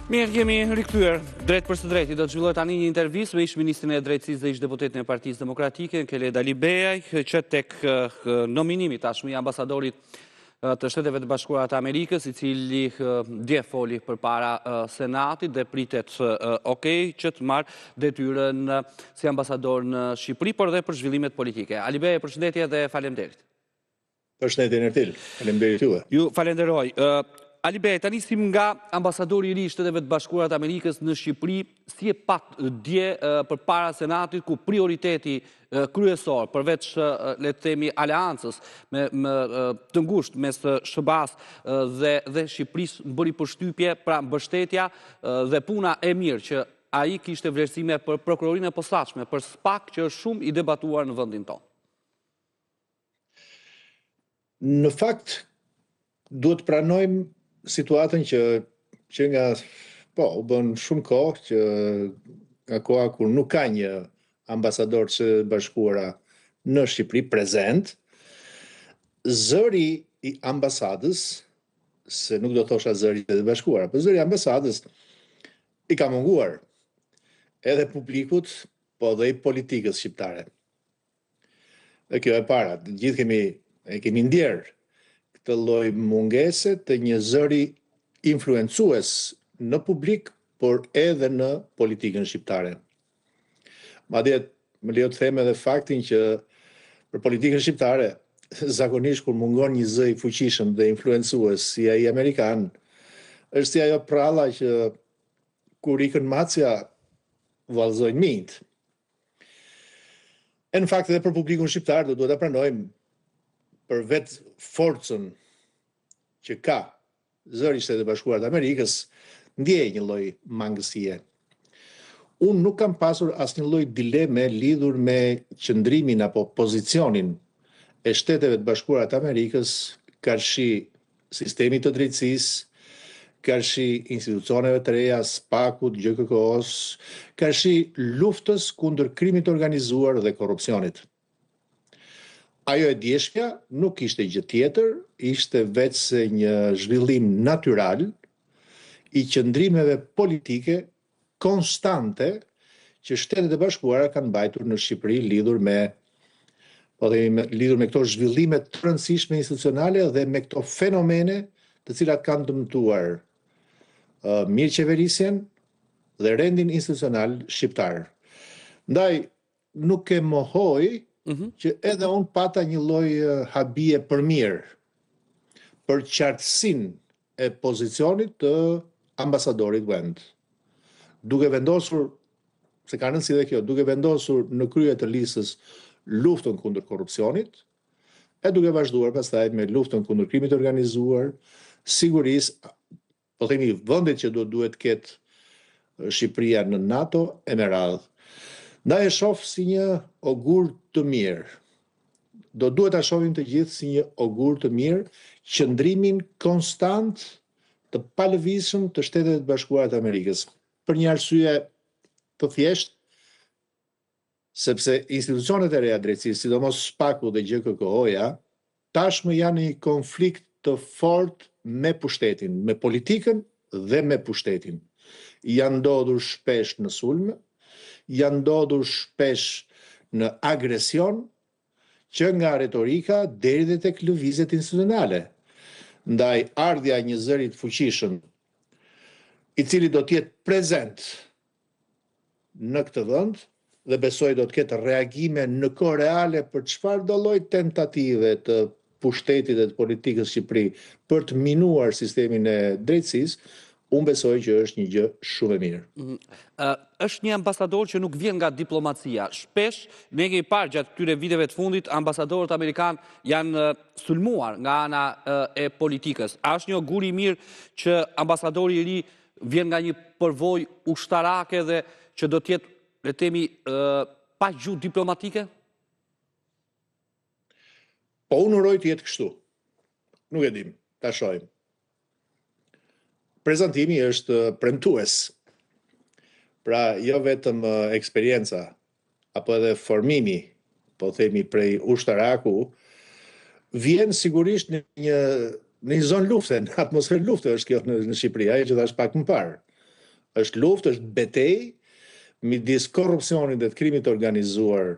Mirë, jemi rikthyer drejt për së drejti. Do të zhvillohet tani një intervistë me ish-ministrin e drejtësisë dhe ish-deputetin e Partisë Demokratike, Keled Alibeaj, që tek nominimi tashmë i ambasadorit të Shteteve të Bashkuara të Amerikës, i cili dje foli përpara Senatit dhe pritet që të marrë detyrën si ambasador në Shqipëri, por dhe për zhvillimet politike. Alibeaj, përshëndetje dhe faleminderit. Përshëndetje Ertil, faleminderit juve. Ju falenderoj. Alibeaj, tani nisim nga ambasadori i ri i Shteteve të Bashkuara të Amerikës në Shqipëri, si e pat dje përpara Senatit, ku prioriteti kryesor, përveç le të themi aleancës të ngushtë mes SBA-s dhe Shqipërisë, bëri përshtypje pra mbështetja dhe puna e mirë që ai kishte vlerësime për prokurorinë e posaçme, për SPAK, që është shumë i debatuar në vendin tonë. Në fakt, duhet pranojmë situatën që nga u bën shumë kohë që nga koha kur nuk ka një ambasador të bashkuara në Shqipëri prezent, zëri i ambasadës, se nuk do thosha zëri të bashkuara, por zëri i ambasadës i ka munguar edhe publikut, po dhe i politikës shqiptare. Dhe kjo e para, gjithë kemi ndjerë këtë lloj mungese të një zëri influencues në publik, por edhe në politikën shqiptare. Madje më lejo të them edhe faktin që për politikën shqiptare, zakonisht kur mungon një zë i fuqishëm dhe influencues si ai amerikan, është si ajo pralla që kur ikën macja vallëzojnë mint. E në fakt edhe për publikun shqiptar do duhet ta pranojmë për vetë forcën që ka zëri i Shtetit të Bashkuara të Amerikës, ndjej një lloj mangësie. Unë nuk kam pasur asnjë lloj dileme lidhur me qëndrimin apo pozicionin e Shteteve të Bashkuara të Amerikës karshi sistemit të drejtësisë, karshi institucioneve të reja, SPAK-ut, GKK-s, karshi luftës kundër krimit organizuar dhe korrupsionit. Ajo e djeshmja nuk ishte gjë tjetër, ishte vetëse një zhvillim natyral i qëndrimeve politike konstante që Shtetet e Bashkuara kanë mbajtur në Shqipëri lidhur me këto zhvillime të rëndësishme institucionale dhe me këto fenomene të cilat kanë dëmtuar mirëqeverisjen dhe rendin institucional shqiptar. Ndaj nuk e mohoj që edhe unë pata një lloj habie për mirë, për qartësinë e pozicionit të ambasadorit vend. Duke vendosur, se ka rëndësi dhe kjo, duke vendosur në krye të listës luftën kundër korrupsionit, e duke vazhduar pastaj me luftën kundër krimit organizuar, sigurisë, po themi vendet që duhet ketë Shqipëria në NATO e me radhë. Ndaj e shoh si një ogur të mirë. Do duhet ta shohim të gjithë si një ogur të mirë qëndrimin konstant të palëvizshëm të Shtetet e Bashkuara të Amerikës. Për një arsye të thjeshtë, sepse institucionet e reja drejtësisë, sidomos SPAK-u dhe GKK-ja, tashmë janë në një konflikt të fortë me pushtetin, me politikën dhe me pushtetin. Janë ndodhur shpesh në sulme, janë ndodhur shpesh në agresion, që nga retorika deri dhe tek lëvizjet institucionale. Ndaj ardhja një zëri të fuqishëm, i cili do të jetë prezent në këtë vend dhe besoj do të ketë reagime në kohë reale për çfarëdo lloj tentative të pushtetit dhe të politikës Shqipëri për të minuar sistemin e drejtësisë, unë besoj që është një gjë shumë e mirë. Është një ambasador që nuk vjen nga diplomacia. Shpesh, ne kemi parë gjatë këtyre viteve të fundit, ambasadorët amerikan janë sulmuar nga ana e politikës. A është një ogur i mirë që ambasadori i ri vjen nga një përvojë ushtarake dhe që do të jetë, le të themi, pa gjuhë diplomatike? Po unë uroj të jetë kështu. Nuk e dim, ta shohim. Prezantimi është premtues. Pra, jo vetëm eksperienca, apo edhe formimi, po themi prej ushtaraku, vjen sigurisht në një zonë lufte, në atmosferë lufte është kjo në Shqipëri, ajo që thash pak më parë. Është luftë, është betejë midis korrupsionit dhe të krimit të organizuar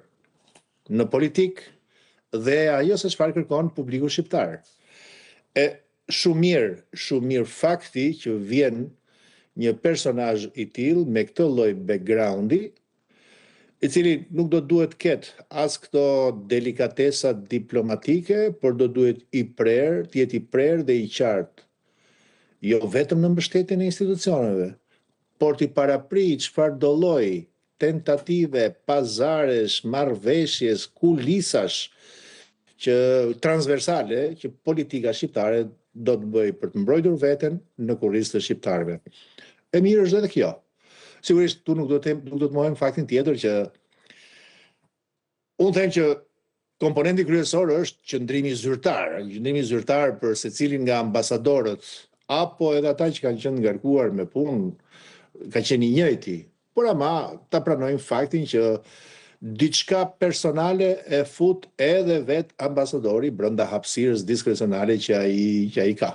në politik dhe ajo se çfarë kërkon publiku shqiptar. Shumë mirë fakti që vjen një personazh i tillë me këtë lloj backgroundi, i cili nuk do duhet ketë as këto delikatesa diplomatike, por do duhet të jetë i prerë dhe i qartë. Jo vetëm në mbështetjen e institucioneve, por t'i paraprit çfarë do lloj tentative, pazaresh, marrëveshjes, kulisash që transversale që politika shqiptare do të bëjë për të mbrojtur veten në kurriz të shqiptarëve. E mirë është edhe kjo. Sigurisht tu nuk do të mohojmë faktin tjetër që unë them që komponenti kryesor është qëndrimi zyrtar për secilin nga ambasadorët apo edhe ata që kanë qenë ngarkuar me punë, ka qenë i njëjti. Por ama ta pranojmë faktin që diçka personale e fut edhe vet ambasadori brenda hapësirës diskrecionale që ai ka.